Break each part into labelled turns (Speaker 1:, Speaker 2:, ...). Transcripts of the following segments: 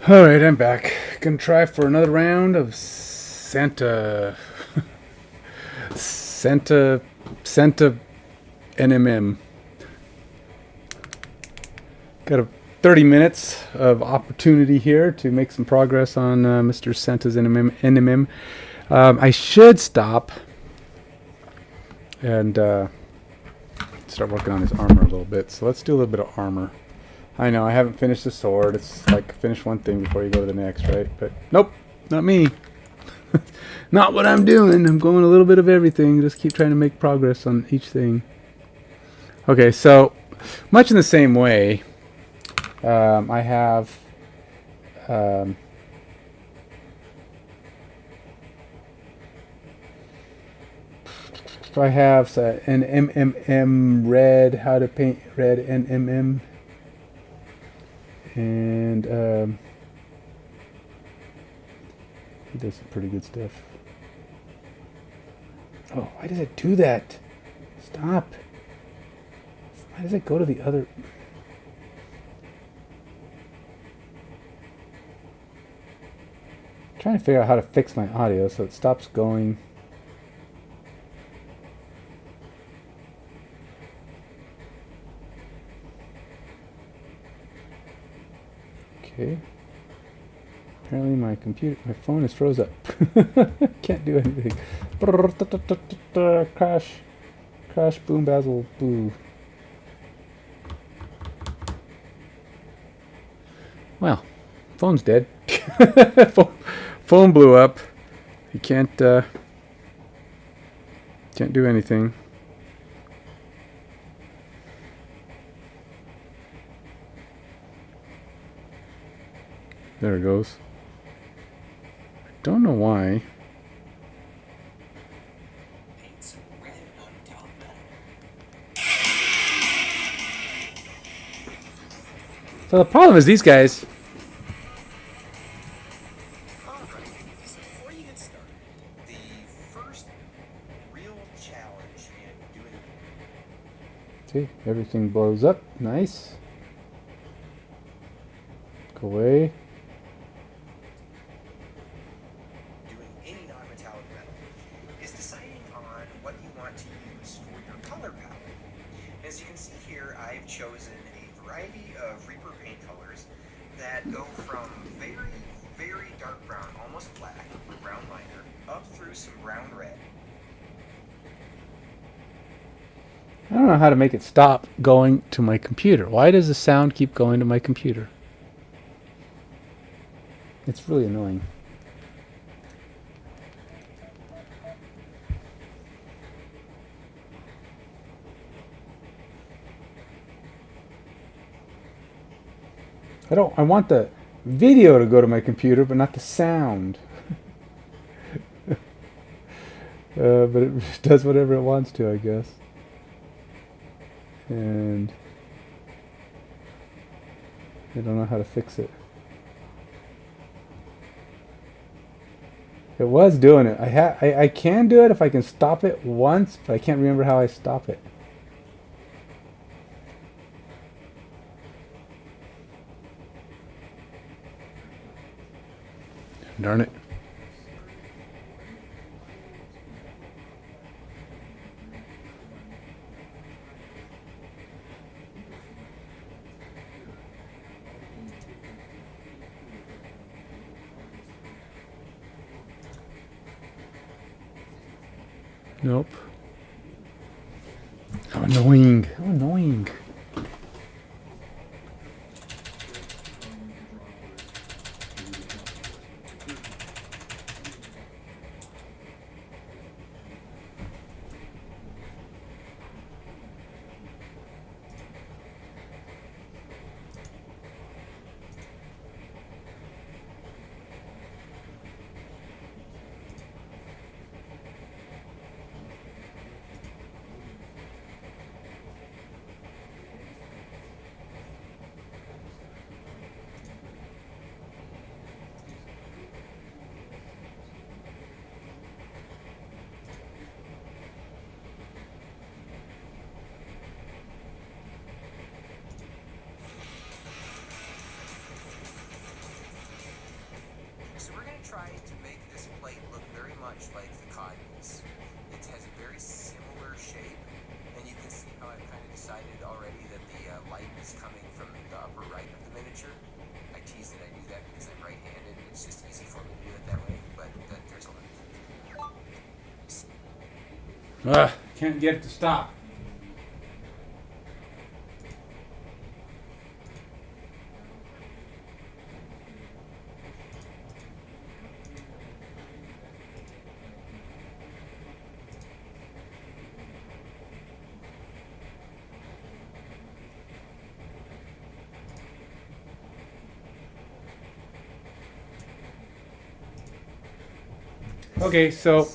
Speaker 1: Alright, I'm back. Gonna try for another round of Santa. Santa NMM. Got 30 minutes of opportunity here to make some progress on Mr. Santa's NMM. I should stop and start working on his armor a little bit. So let's do a little bit of armor. I know I haven't finished the sword. It's like finish one thing before you go to the next, right? But nope, not me. Not what I'm doing. I'm going a little bit of everything. Just keep trying to make progress on each thing. Okay, so much in the same way, I have an MMM red, how to paint red NMM. And he does some pretty good stuff. Oh, why does it do that? Stop. Why does it go to the other? I'm trying to figure out how to fix my audio so it stops going. Okay. Apparently my phone is froze up. Can't do anything. Crash, boom, basil, boo. Well, phone's dead. Phone blew up. You can't do anything. There it goes. I don't know why. So the problem is these guys.
Speaker 2: Alright, so before you get started, the first real challenge in doing
Speaker 1: See, everything blows up. Nice. Go away.
Speaker 2: any non-metallic metal is deciding on what you want to use for your color palette. As you can see here, I've chosen a variety of Reaper paint colors that go from very, very dark brown, almost black, with brown liner, up through some brown red.
Speaker 1: I don't know how to make it stop going to my computer. Why does the sound keep going to my computer? It's really annoying. I want the video to go to my computer, but not the sound. But it does whatever it wants to, I guess. And I don't know how to fix it. It was doing it. I can do it if I can stop it once, but I can't remember how I stop it. Darn it. Nope. How annoying. How annoying.
Speaker 2: like the cotton's. It has a very similar shape, and you can see how I've kind of decided already that the light is coming from the upper right of the miniature. I tease that I do that because I'm right-handed, and it's just easy for me to do it that way, but there's a lot.
Speaker 1: Can't get it to stop. Okay, so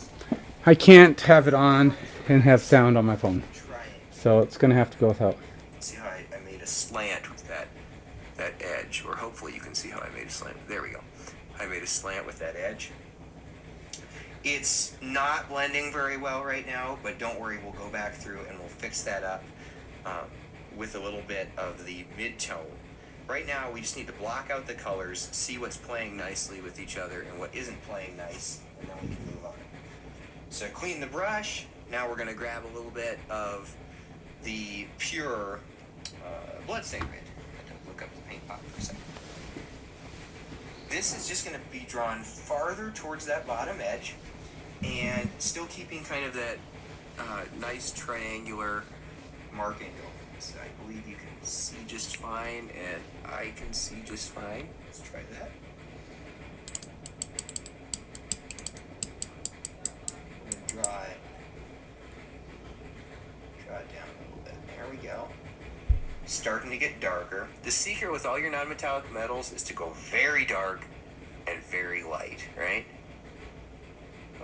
Speaker 1: I can't have it on and have sound on my phone. So it's going to have to go without.
Speaker 2: See how I made a slant with that edge, or hopefully you can see how I made a slant. There we go. I made a slant with that edge. It's not blending very well right now, but don't worry, we'll go back through and we'll fix that up with a little bit of the mid-tone. Right now, we just need to block out the colors, see what's playing nicely with each other and what isn't playing nice, and then we can move on. So clean the brush. Now we're going to grab a little bit of the pure bloodstain red. I had to look up the paint pot for a second. This is just going to be drawn farther towards that bottom edge and still keeping kind of that nice triangular marking going. So I believe you can see just fine, and I can see just fine. Let's try that. I'm going to draw it down a little bit. There we go. Starting to get darker. The secret with all your non-metallic metals is to go very dark and very light, right?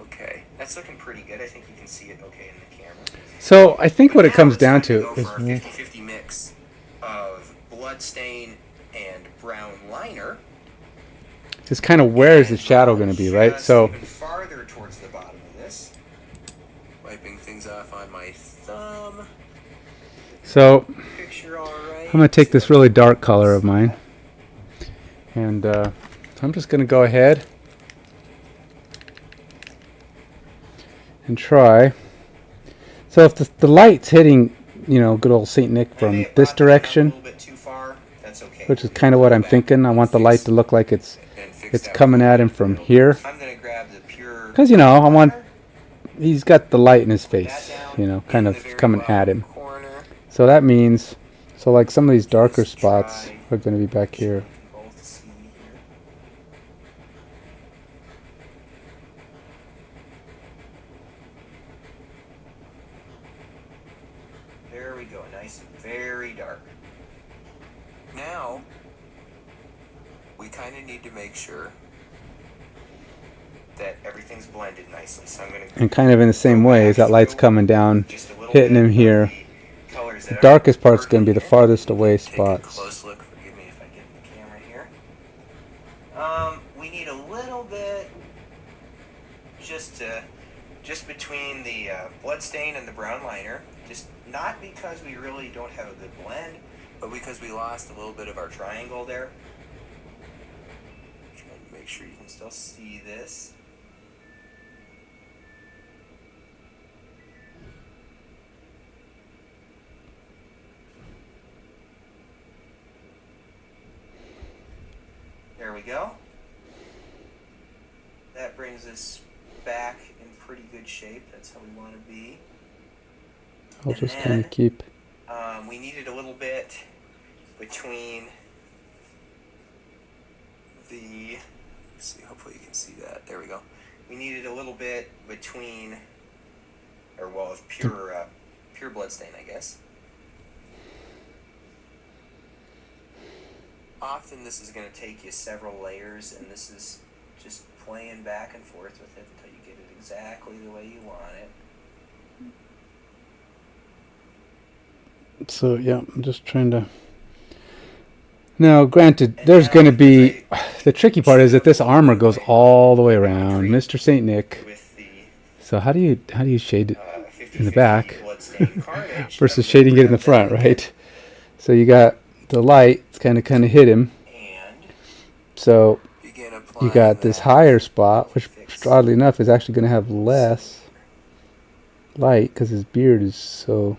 Speaker 2: Okay, that's looking pretty good. I think you can see it okay in the camera.
Speaker 1: So I think what it comes down to
Speaker 2: go
Speaker 1: is
Speaker 2: for a 50-50 mix of bloodstain and brown liner.
Speaker 1: just kind of where is the shadow going to be, right? So
Speaker 2: even farther towards the bottom of this. Wiping things off on my thumb.
Speaker 1: So
Speaker 2: Picture all right.
Speaker 1: I'm going to take this really dark color of mine, and I'm just going to go ahead and try. So if the light's hitting, good old Saint Nick from this direction,
Speaker 2: a little bit too far, that's okay.
Speaker 1: which is kind of what I'm thinking. I want the light to look like it's coming at him from here,
Speaker 2: I'm gonna grab the pure
Speaker 1: because he's got the light in his face, kind of coming at him.
Speaker 2: corner.
Speaker 1: So that means, like some of these darker spots are going to be back here.
Speaker 2: Both see here. There we go, nice and very dark. Now, we kind of need to make sure that everything's blended nicely. So I'm going to...
Speaker 1: And kind of in the same way as that light's coming down, hitting him here. The darkest part's going to be the farthest away spots.
Speaker 2: Close look. Forgive me if I get in the camera here. We need a little bit just between the bloodstain and the brown liner. Just not because we really don't have a good blend, but because we lost a little bit of our triangle there. Trying to make sure you can still see this. There we go. That brings us back in pretty good shape. That's how we want to be.
Speaker 1: I'll just kind of keep...
Speaker 2: we needed a little bit between the... Let's see, hopefully you can see that. There we go. We needed a little bit between, of pure bloodstain, I guess. Often this is going to take you several layers, and this is just playing back and forth with it until you get it exactly the way you want it.
Speaker 1: So yeah, I'm just trying to... Now, granted, there's going to be... The tricky part is that this armor goes all the way around, Mr. Saint Nick. So how do you shade it in the back versus shading it in the front, right? So you got the light, it's kind of hit him. So you got this higher spot, which oddly enough, is actually going to have less light because his beard is so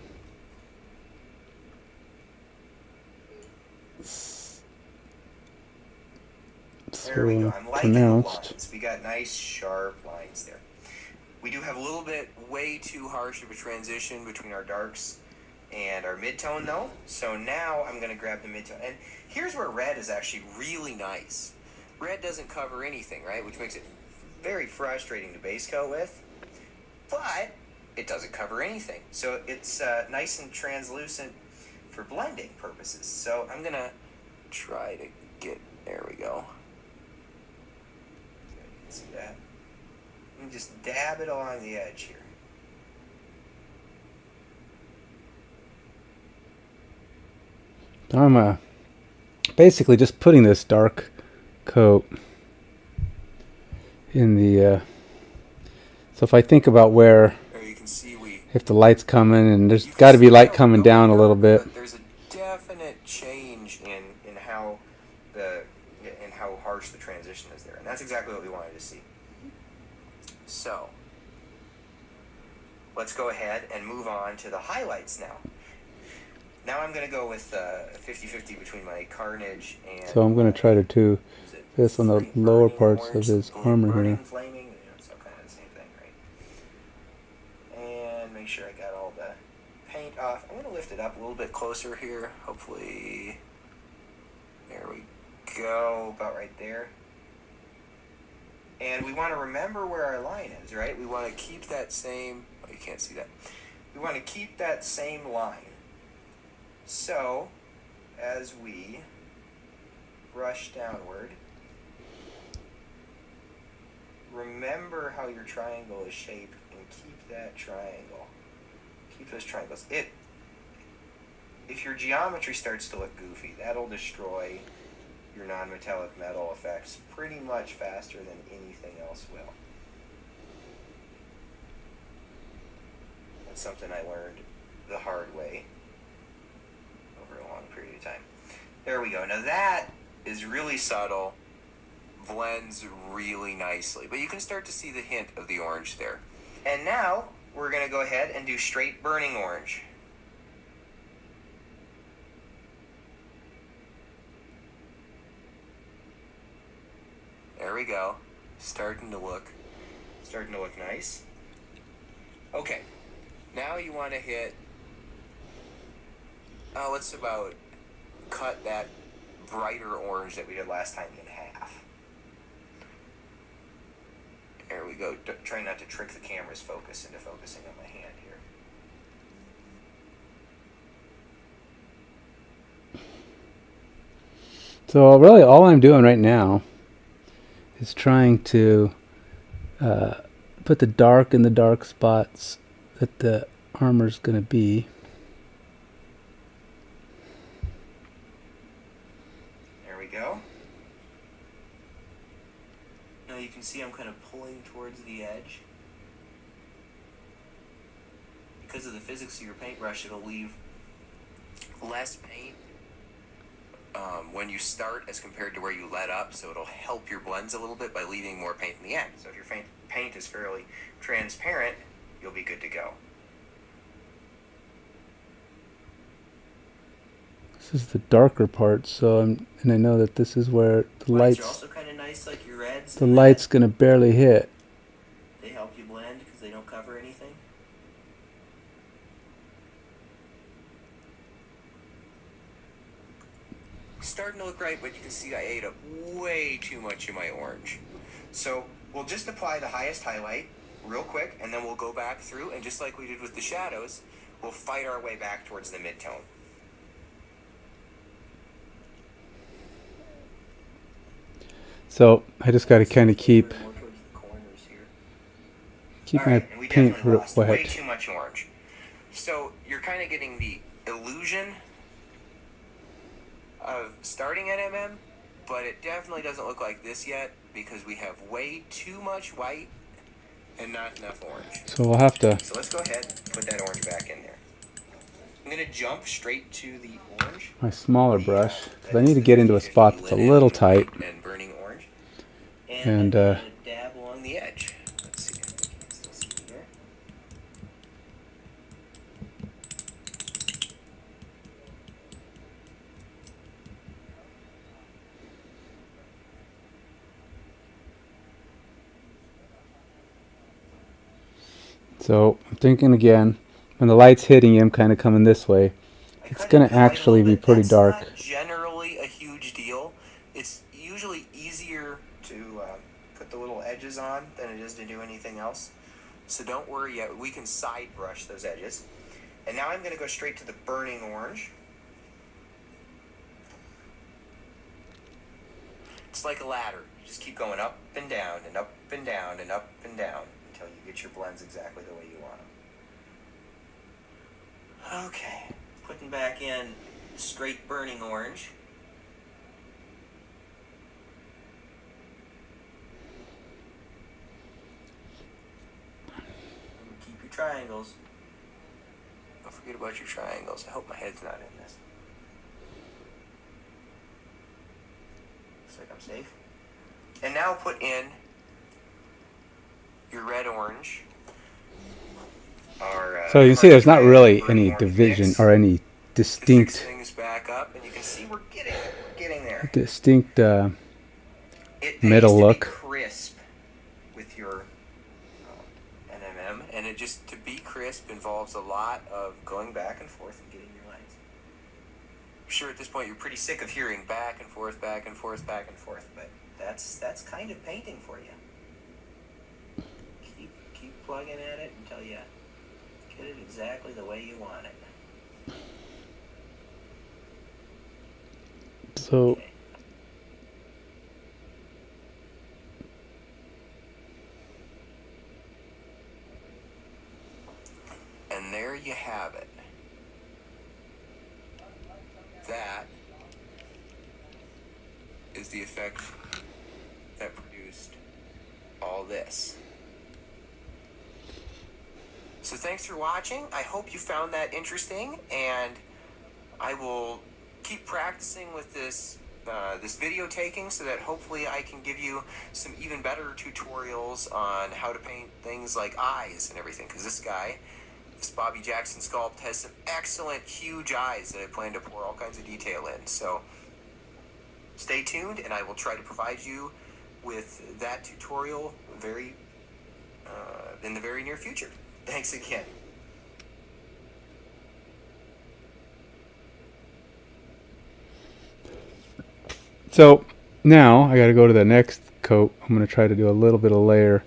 Speaker 2: There we go. I'm liking the
Speaker 1: pronounced.
Speaker 2: lines. We got nice sharp lines there. We do have a little bit way too harsh of a transition between our darks and our midtone though. So now I'm going to grab the midtone. And here's where red is actually really nice. Red doesn't cover anything, right? Which makes it very frustrating to base coat with. But it doesn't cover anything. So it's nice and translucent for blending purposes. So I'm going to try to get, there we go. See that? And just dab it along the edge here.
Speaker 1: I'm basically just putting this dark coat in the so if I think about where,
Speaker 2: There you can see
Speaker 1: if the light's coming, and there's got to be light coming down a little bit.
Speaker 2: There's a definite change in how how harsh the transition is there, and that's exactly what we wanted to see. So let's go ahead and move on to the highlights now. Now I'm going to go with 50-50 between my Carnage and...
Speaker 1: So I'm going to try to do this on the lower parts of his armor here.
Speaker 2: Flaming, so kind of the same thing, right? And make sure I got all the paint off. I'm going to lift it up a little bit closer here. Hopefully, there we go, about right there. And we want to remember where our line is, right? We want to keep that same... Oh, you can't see that. We want to keep that same line. So, as we brush downward, remember how your triangle is shaped and keep that triangle. Keep those triangles. If your geometry starts to look goofy, that'll destroy your non-metallic metal effects pretty much faster than anything else will. That's something I learned the hard way over a long period of time. There we go. Now that is really subtle, blends really nicely, but you can start to see the hint of the orange there. And now we're going to go ahead and do straight burning orange. There we go. Starting to look nice. Okay. Now you want to hit, let's about cut that brighter orange that we did last time in half. There we go. Try not to trick the camera's focus into focusing on my hand here.
Speaker 1: So really all I'm doing right now is trying to put the dark in the dark spots that the armor's going to be.
Speaker 2: There we go. Now you can see I'm kind of pulling towards the edge. Because of the physics of your paintbrush, it'll leave less paint when you start as compared to where you let up, so it'll help your blends a little bit by leaving more paint in the end. So if your paint is fairly transparent, you'll be good to go.
Speaker 1: This is the darker part, so and I know that this is where the
Speaker 2: Whites are
Speaker 1: light's
Speaker 2: also kind of nice, like your reds.
Speaker 1: the light's going to barely hit.
Speaker 2: They help you blend because they don't cover anything. Starting to look right, but you can see I ate up way too much of my orange. So we'll just apply the highest highlight real quick, and then we'll go back through, and just like we did with the shadows, we'll fight our way back towards the mid-tone.
Speaker 1: So I just got to kind of keep my paint
Speaker 2: Way
Speaker 1: wet.
Speaker 2: too much orange. So you're kind of getting the illusion of starting at MM, but it definitely doesn't look like this yet because we have way too much white and not enough orange.
Speaker 1: So we'll have to.
Speaker 2: So let's go ahead and put that orange back in there. I'm going to jump straight to the orange.
Speaker 1: My smaller brush, because I need to get into a spot that's a little tight.
Speaker 2: And burning orange.
Speaker 1: And
Speaker 2: dab along along the edge. Let's see if we can still see it here.
Speaker 1: So I'm thinking again, when the light's hitting him, kind of coming this way, it's going to actually be pretty dark.
Speaker 2: That's not generally a huge deal. It's usually easier to put the little edges on than it is to do anything else. So don't worry yet. We can side brush those edges. And now I'm going to go straight to the burning orange. It's like a ladder. You just keep going up and down and up and down and up and down until you get your blends exactly the way you want them. Okay, putting back in straight burning orange. Keep your triangles. Don't forget about your triangles. I hope my head's not in this. Looks like I'm safe. And now put in your red orange.
Speaker 1: So you can see there's not really any division or any distinct
Speaker 2: things back up, and you can see we're getting there.
Speaker 1: Distinct
Speaker 2: It
Speaker 1: middle
Speaker 2: pays to
Speaker 1: look.
Speaker 2: be crisp with your NMM, and it just to be crisp involves a lot of going back and forth and getting your lines. I'm sure at this point you're pretty sick of hearing back and forth, back and forth, back and forth, but that's kind of painting for you. Keep plugging at it until you get it exactly the way you want it.
Speaker 1: So
Speaker 2: Okay. And there you have it. That is the effect that produced all this. So thanks for watching. I hope you found that interesting, and I will keep practicing with this video taking so that hopefully I can give you some even better tutorials on how to paint things like eyes and everything, because this Bobby Jackson sculpt has some excellent huge eyes that I plan to pour all kinds of detail in. So stay tuned, and I will try to provide you with that tutorial in the very near future. Thanks again.
Speaker 1: So now I got to go to the next coat. I'm going to try to do a little bit of layer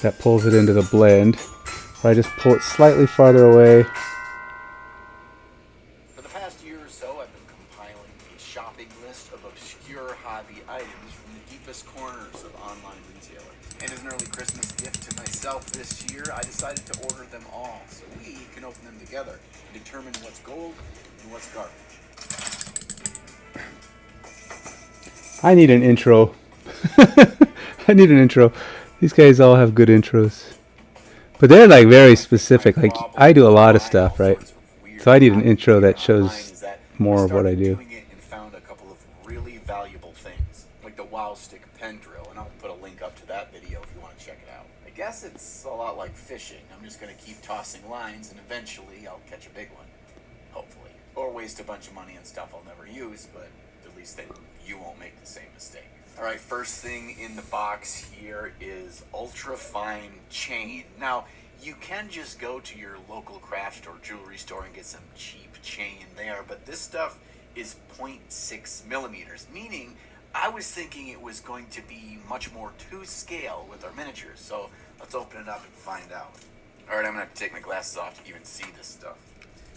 Speaker 1: that pulls it into the blend. I just pull it slightly farther away.
Speaker 3: For the past year or so, I've been compiling a shopping list of obscure hobby items from the deepest corners of online retailers. And as an early Christmas gift to myself this year, I decided to order them all so we can open them together and determine what's gold and what's garbage.
Speaker 1: I need an intro. I need an intro. These guys all have good intros. But they're like very specific. Like I do a lot of stuff, right? So I need an intro that shows more of what I do.
Speaker 3: And found a couple of really valuable things, like the Wow Stick pen drill, and I'll put a link up to that video if you want to check it out. I guess it's a lot like fishing. I'm just going to keep tossing lines, and eventually I'll catch a big one. Hopefully. Or waste a bunch of money on stuff I'll never use, but at least then you won't make the same mistake. Alright, first thing in the box here is ultra fine chain. Now, you can just go to your local craft or jewelry store and get some cheap chain there, but this stuff is 0.6 millimeters, meaning I was thinking it was going to be much more to scale with our miniatures, so let's open it up and find out. Alright, I'm going to have to take my glasses off to even see this stuff.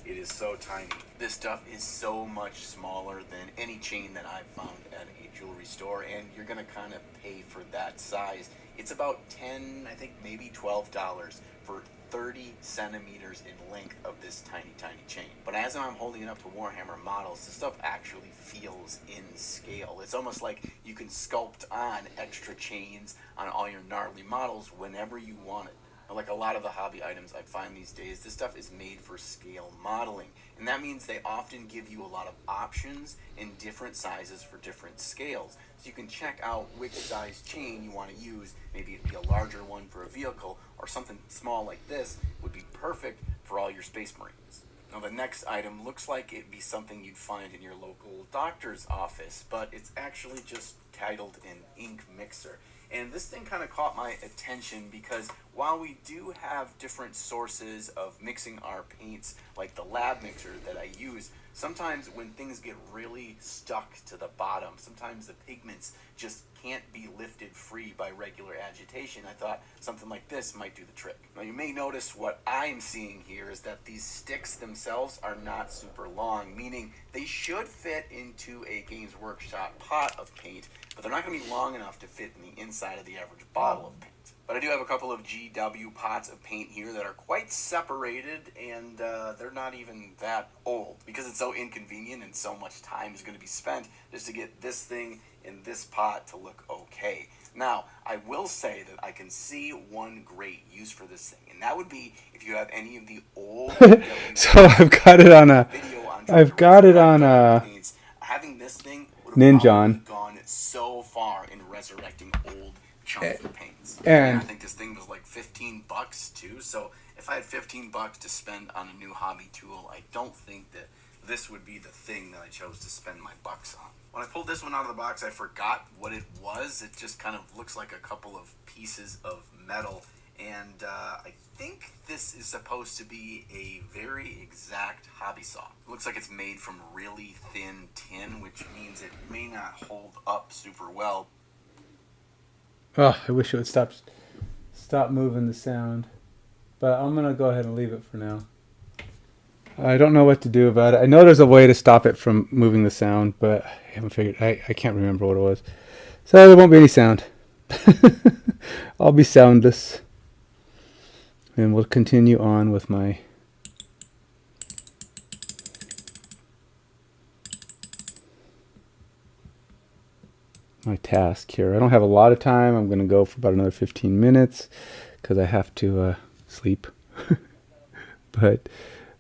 Speaker 3: It is so tiny. This stuff is so much smaller than any chain that I've found at a jewelry store, and you're going to kind of pay for that size. It's about $10, I think maybe $12 for 30 centimeters in length of this tiny, tiny chain. But as I'm holding it up to Warhammer models, this stuff actually feels in scale. It's almost like you can sculpt on extra chains on all your gnarly models whenever you want it. Now, like a lot of the hobby items I find these days, this stuff is made for scale modeling. And that means they often give you a lot of options in different sizes for different scales. So you can check out which size chain you want to use. Maybe it'd be a larger one for a vehicle, or something small like this would be perfect for all your Space Marines. Now the next item looks like it'd be something you'd find in your local doctor's office, but it's actually just titled an ink mixer. And this thing kind of caught my attention because while we do have different sources of mixing our paints, like the lab mixer that I use, sometimes when things get really stuck to the bottom, sometimes the pigments just can't be lifted free by regular agitation. I thought something like this might do the trick. Now you may notice what I'm seeing here is that these sticks themselves are not super long, meaning they should fit into a Games Workshop pot of paint, but they're not going to be long enough to fit in the inside of the average bottle of paint. But I do have a couple of GW pots of paint here that are quite separated, and they're not even that old because it's so inconvenient and so much time is going to be spent just to get this thing in this pot to look okay. Now, I will say that I can see one great use for this thing, and that would be if you have any of the old
Speaker 1: So I've got it on a
Speaker 3: paints. Having this thing would have
Speaker 1: Ninjon.
Speaker 3: gone so far in resurrecting old chunky paints.
Speaker 1: And
Speaker 3: I think this thing was like $15 too, so if I had $15 to spend on a new hobby tool, I don't think that this would be the thing that I chose to spend my bucks on. When I pulled this one out of the box, I forgot what it was. It just kind of looks like a couple of pieces of metal, and I think this is supposed to be a very exact hobby saw. It looks like it's made from really thin tin, which means it may not hold up super well.
Speaker 1: Oh, I wish it would stop moving the sound. But I'm going to go ahead and leave it for now. I don't know what to do about it. I know there's a way to stop it from moving the sound, but I haven't figured. I can't remember what it was. So there won't be any sound. I'll be soundless. And we'll continue on with my task here. I don't have a lot of time. I'm going to go for about another 15 minutes because I have to sleep. But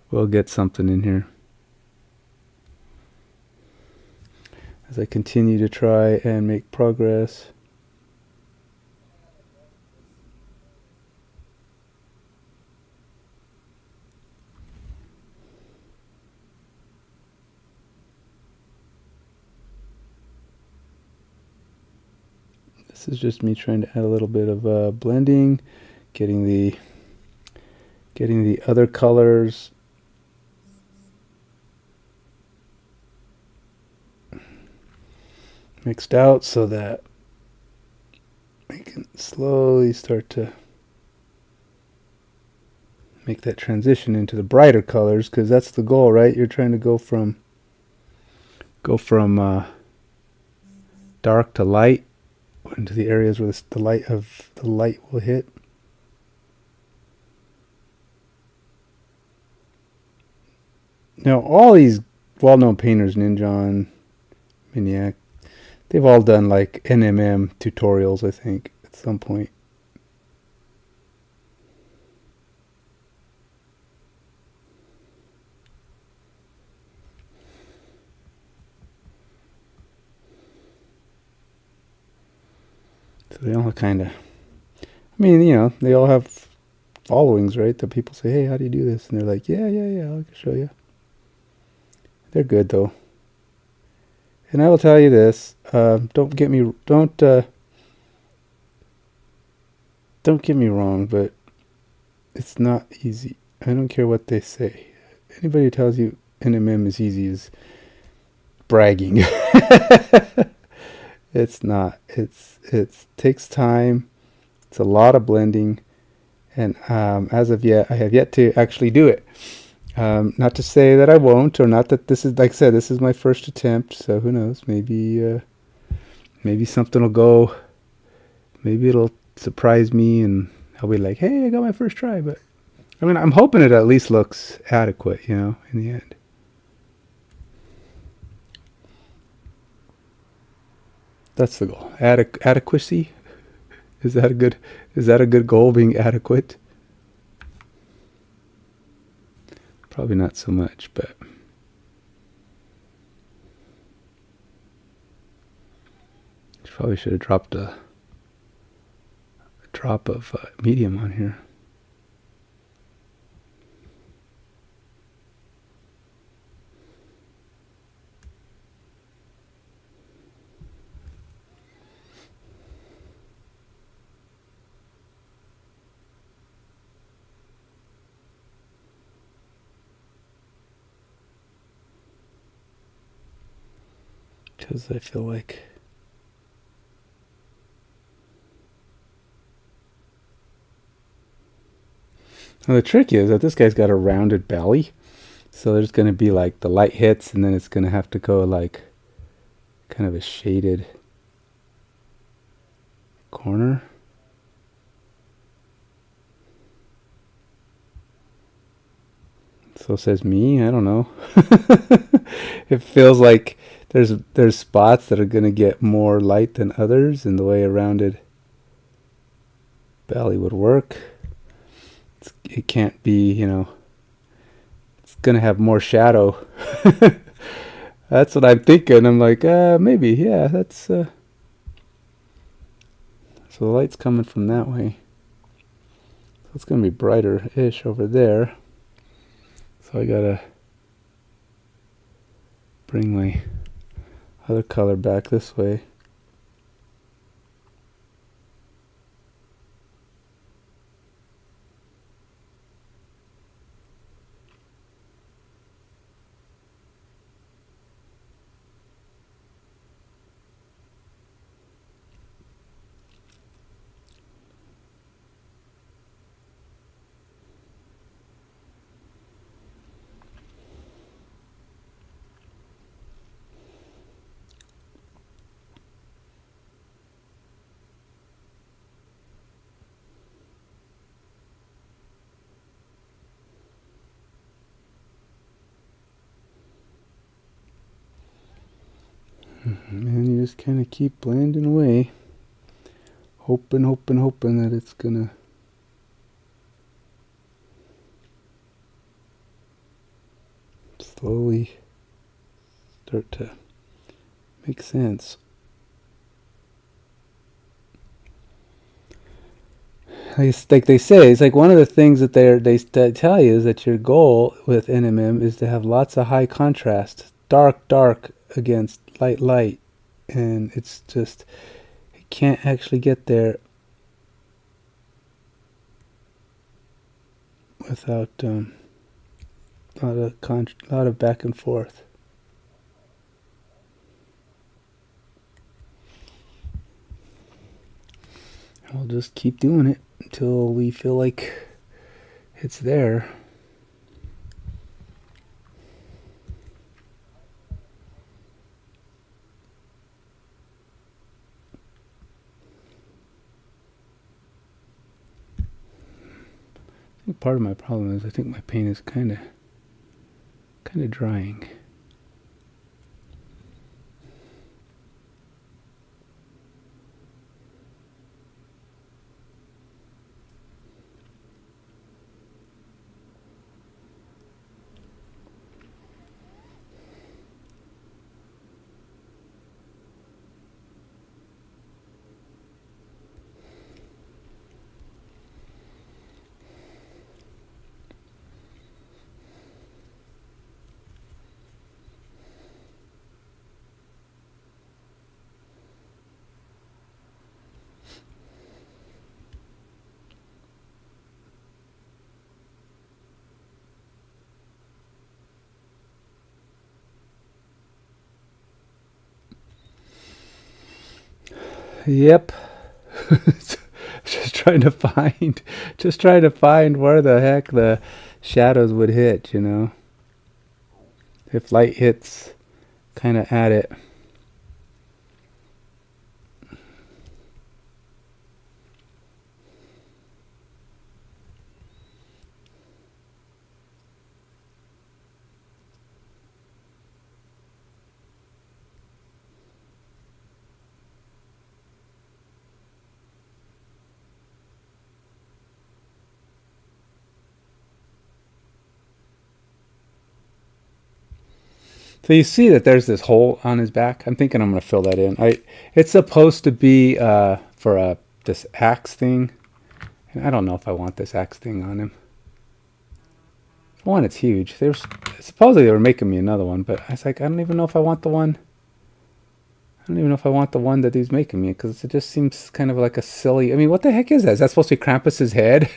Speaker 1: we'll get something in here as I continue to try and make progress. This is just me trying to add a little bit of blending, getting the other colors mixed out so that I can slowly start to make that transition into the brighter colors, because that's the goal, right? You're trying to go from dark to light into the areas where the light will hit. Now, all these well-known painters, Ninjon, Miniac, they've all done like NMM tutorials, I think, at some point. So they all kind of, I mean, you know, they all have followings, right? That people say, hey, how do you do this? And they're like, yeah, I can show you. They're good though. And I will tell you this, don't get me wrong, but it's not easy. I don't care what they say. Anybody who tells you NMM is easy is bragging. It's not. It takes time. It's a lot of blending, and as of yet, I have yet to actually do it. Not to say that I won't, or not that this is, like I said, this is my first attempt. So who knows? Maybe something will go. Maybe it'll surprise me, and I'll be like, "Hey, I got my first try." But I mean, I'm hoping it at least looks adequate, you know, in the end. That's the goal. Adequacy. Is that a good goal? Being adequate. Probably not so much, but probably should have dropped a drop of medium on here. Because I feel like well, the trick is that this guy's got a rounded belly, so there's going to be like the light hits and then it's going to have to go like kind of a shaded corner. So says me, I don't know. It feels like there's spots that are going to get more light than others, and the way a rounded belly would work, it can't be, you know, it's going to have more shadow. That's what I'm thinking. I'm like, maybe, yeah, that's so the light's coming from that way, so it's going to be brighter-ish over there. So I gotta bring my other color back this way. And you just kind of keep blending away, hoping that it's gonna slowly start to make sense. Like they say, it's like one of the things that they tell you is that your goal with NMM is to have lots of high contrast, dark against light, and it's just you can't actually get there without a lot of back and forth. And we'll just keep doing it until we feel like it's there. I think part of my problem is I think my paint is kind of drying. Yep. just trying to find where the heck the shadows would hit, you know. If light hits kind of at it. So you see that there's this hole on his back. I'm thinking I'm going to fill that in. It's supposed to be for this axe thing. And I don't know if I want this axe thing on him. One, it's huge. Supposedly they were making me another one, but I was like, I don't even know if I want the one. I don't even know if I want the one that he's making me, because it just seems kind of like a silly... I mean, what the heck is that? Is that supposed to be Krampus's head?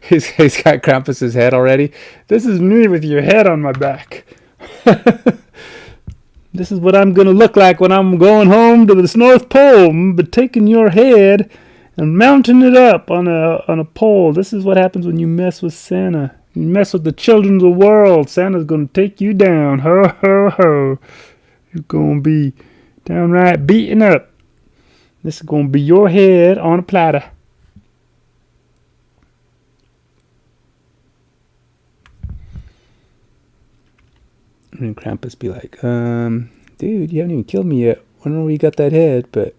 Speaker 1: he's got Krampus's head already. This is me with your head on my back. This is what I'm going to look like when I'm going home to this North Pole. But taking your head and mounting it up on a pole. This is what happens when you mess with Santa. You mess with the children of the world. Santa's going to take you down. Ho, ho, ho. You're going to be downright beaten up. This is going to be your head on a platter. And Krampus be like, dude, you haven't even killed me yet. I don't know where you got that head, but...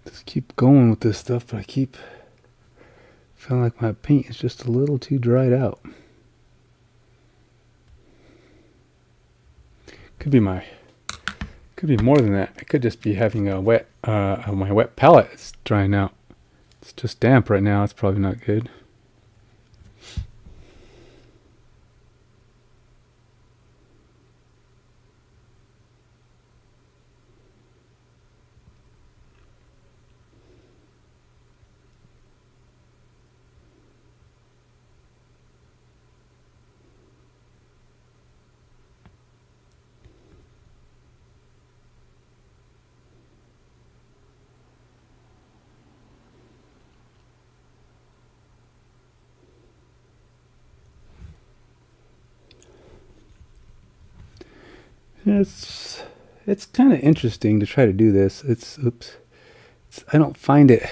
Speaker 1: Just keep going with this stuff, but I keep feeling like my paint is just a little too dried out. Could be more than that. It could just be having a wet, my wet palette is drying out. It's just damp right now. It's probably not good. It's kind of interesting to try to do this. I don't find it.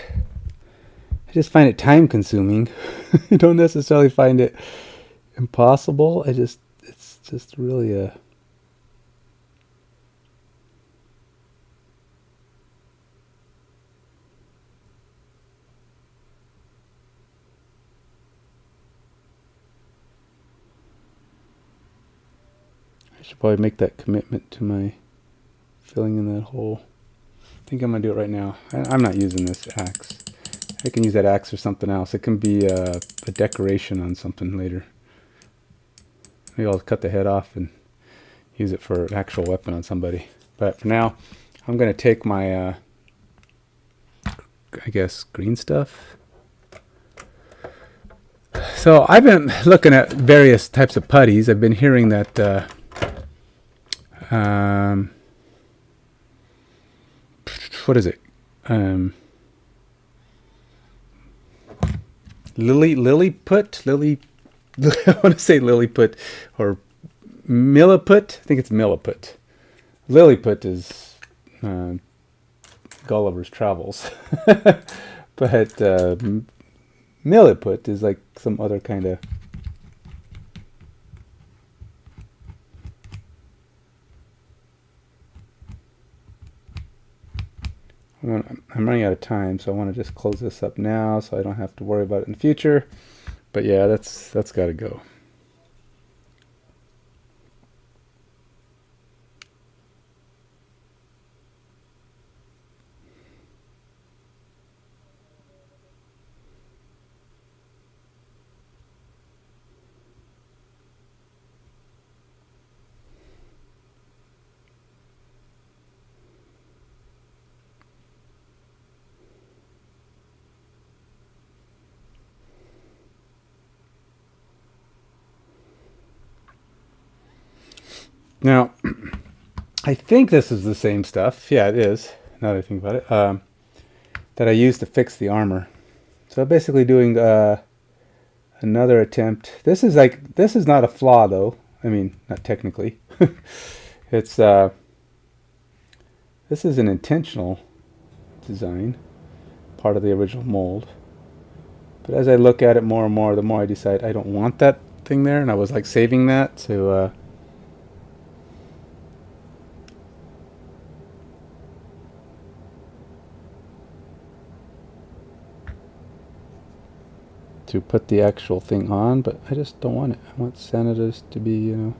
Speaker 1: I just find it time consuming. I don't necessarily find it impossible. It's just really a... I should probably make that commitment to my filling in that hole. I think I'm going to do it right now. I'm not using this axe. I can use that axe for something else. It can be a decoration on something later. Maybe I'll cut the head off and use it for an actual weapon on somebody. But for now, I'm going to take my, I guess, green stuff. So I've been looking at various types of putties. I've been hearing that... what is it? Lilliput? I want to say Lilliput or Milliput. I think it's Milliput. Lilliput is Gulliver's Travels. But Milliput is like some other kind of... I'm running out of time, so I want to just close this up now so I don't have to worry about it in the future. But yeah, that's got to go. Now, I think this is the same stuff. Yeah, it is, now that I think about it, that I used to fix the armor. So I'm basically doing another attempt. This is not a flaw, though. I mean, not technically. It's this is an intentional design, part of the original mold. But as I look at it more and more, the more I decide I don't want that thing there, and I was like saving that to put the actual thing on, but I just don't want it. I want Sanita's to be, you know,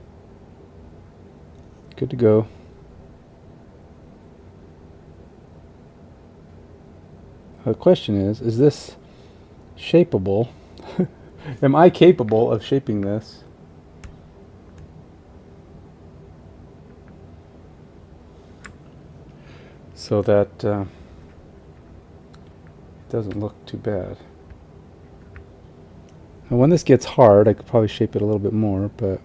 Speaker 1: good to go. The question is this shapeable? Am I capable of shaping this? So that it doesn't look too bad. Now when this gets hard, I could probably shape it a little bit more, but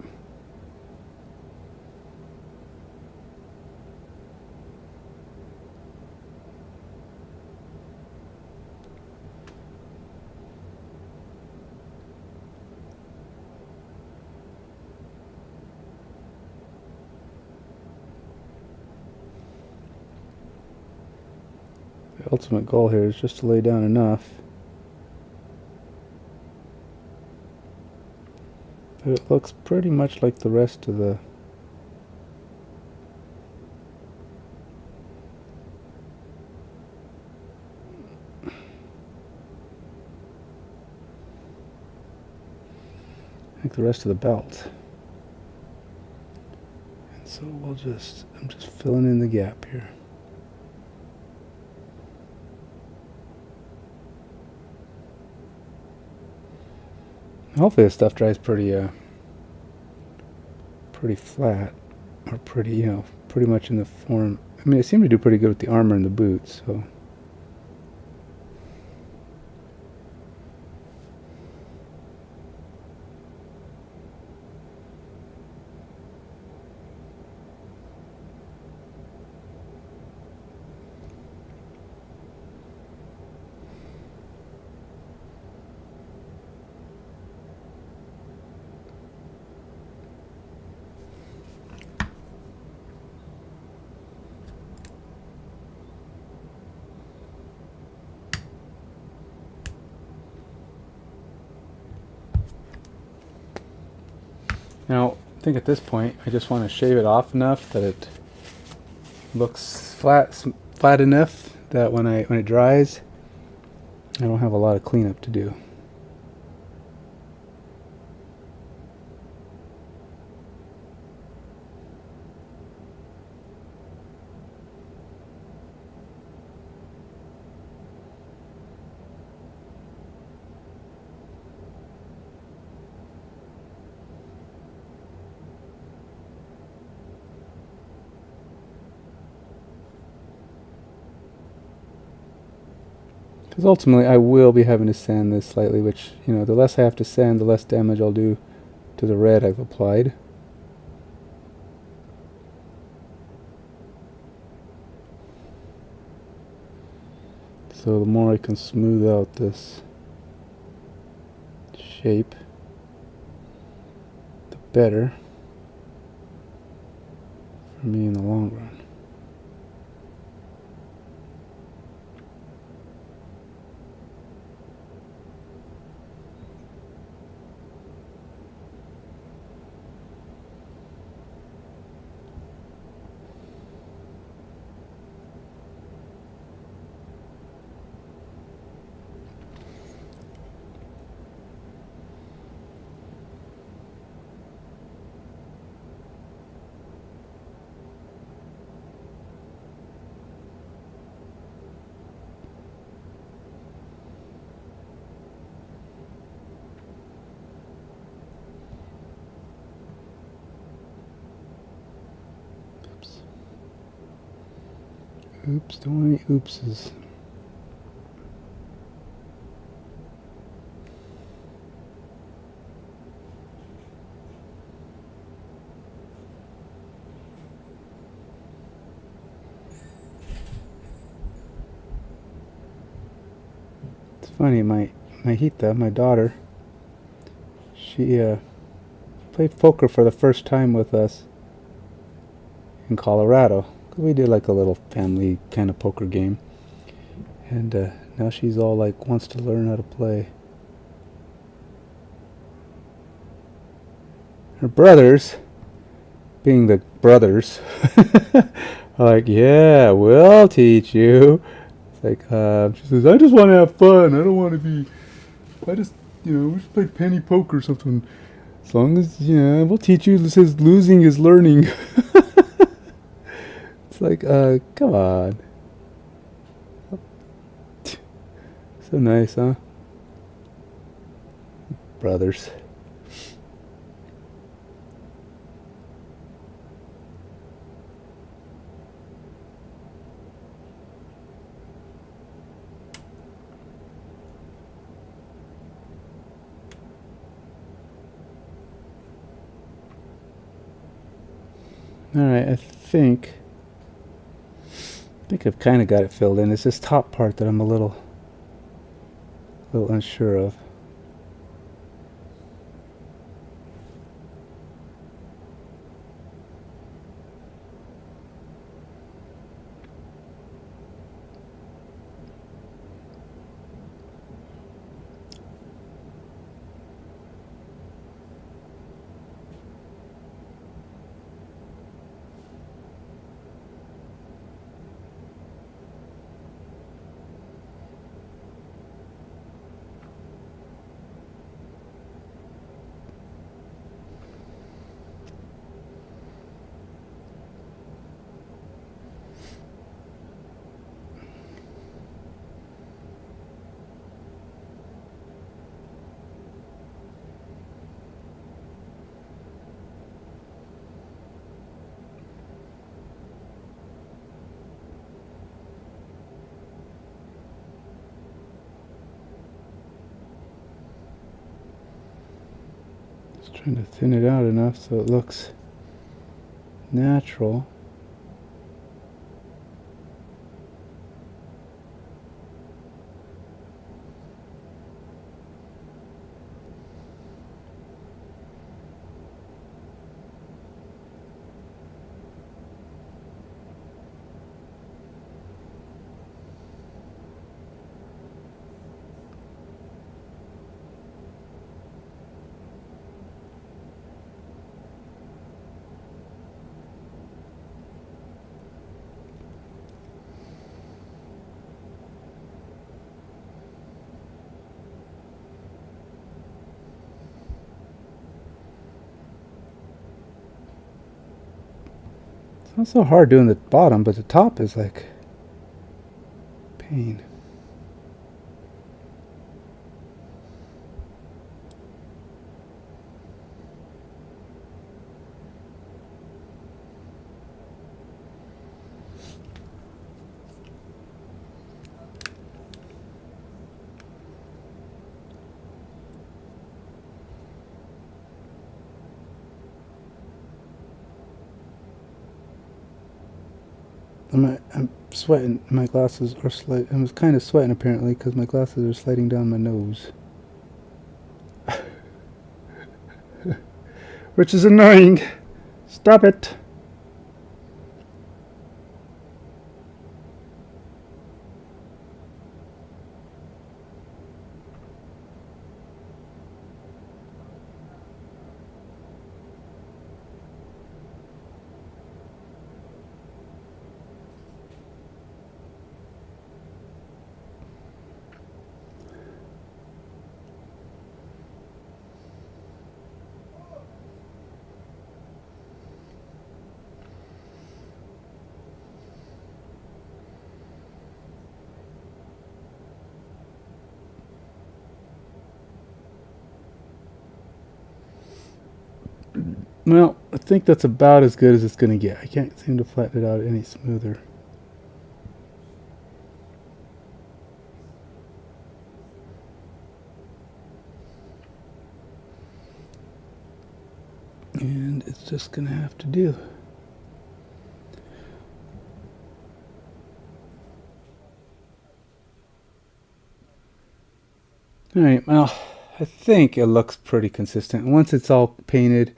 Speaker 1: the ultimate goal here is just to lay down enough that it looks pretty much like the rest of the belt. And so I'm just filling in the gap here. Hopefully this stuff dries pretty flat, or pretty, you know, pretty much in the form. I mean, it seemed to do pretty good with the armor and the boots, so. Now, I think at this point, I just want to shave it off enough that it looks flat enough that when it dries, I don't have a lot of cleanup to do. Because ultimately I will be having to sand this slightly, which, you know, the less I have to sand, the less damage I'll do to the red I've applied. So the more I can smooth out this shape, the better for me in the long run. Oops, don't want any oopses. It's funny, my Hita, my daughter, she played poker for the first time with us in Colorado. We did like a little family kind of poker game. And now she's all like wants to learn how to play. Her brothers, being the brothers, are like, yeah, we'll teach you. It's like, she says, I just want to have fun. I don't want to be, we just play penny poker or something. As long as, we'll teach you. This says losing is learning. It's like, come on. So nice, huh? Brothers. Alright, I think I've kind of got it filled in. It's this top part that I'm a little unsure of. Just trying to thin it out enough so it looks natural. It's not so hard doing the bottom, but the top is like pain. I'm sweating. My glasses are I'm kind of sweating apparently because my glasses are sliding down my nose. Which is annoying. Stop it. Well, I think that's about as good as it's going to get. I can't seem to flatten it out any smoother. And it's just going to have to do. Alright, well, I think it looks pretty consistent. Once it's all painted,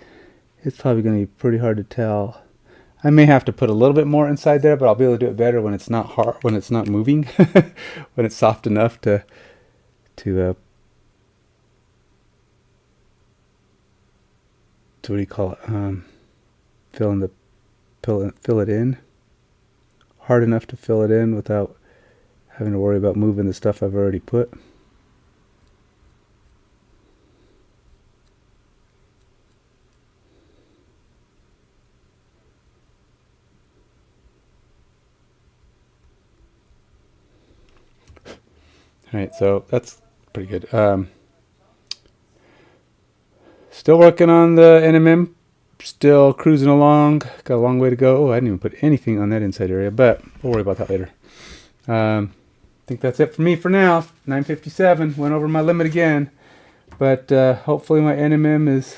Speaker 1: it's probably going to be pretty hard to tell. I may have to put a little bit more inside there, but I'll be able to do it better when it's not hard, when it's not moving, when it's soft enough to what do you call it? Fill it in. Hard enough to fill it in without having to worry about moving the stuff I've already put. All right, so that's pretty good. Still working on the NMM. Still cruising along. Got a long way to go. Oh, I didn't even put anything on that inside area, but we'll worry about that later. I think that's it for me for now. 9:57. Went over my limit again, but hopefully my NMM is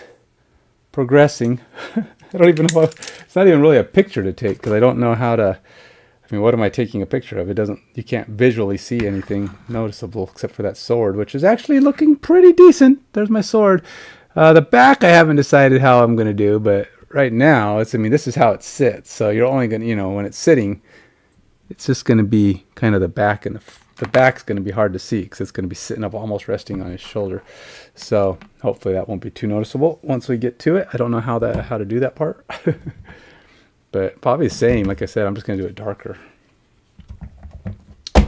Speaker 1: progressing. I don't even know. It's not even really a picture to take because I don't know how to. I mean, what am I taking a picture of? It doesn't. You can't visually see anything noticeable except for that sword, which is actually looking pretty decent. There's my sword. The back, I haven't decided how I'm going to do, but right now, I mean, this is how it sits. So you're only going to, when it's sitting, it's just going to be kind of the back, and the back's going to be hard to see because it's going to be sitting up almost resting on his shoulder. So hopefully that won't be too noticeable once we get to it. I don't know how to do that part, but probably the same. Like I said, I'm just going to do it darker. All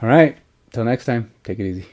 Speaker 1: right. Till next time, take it easy.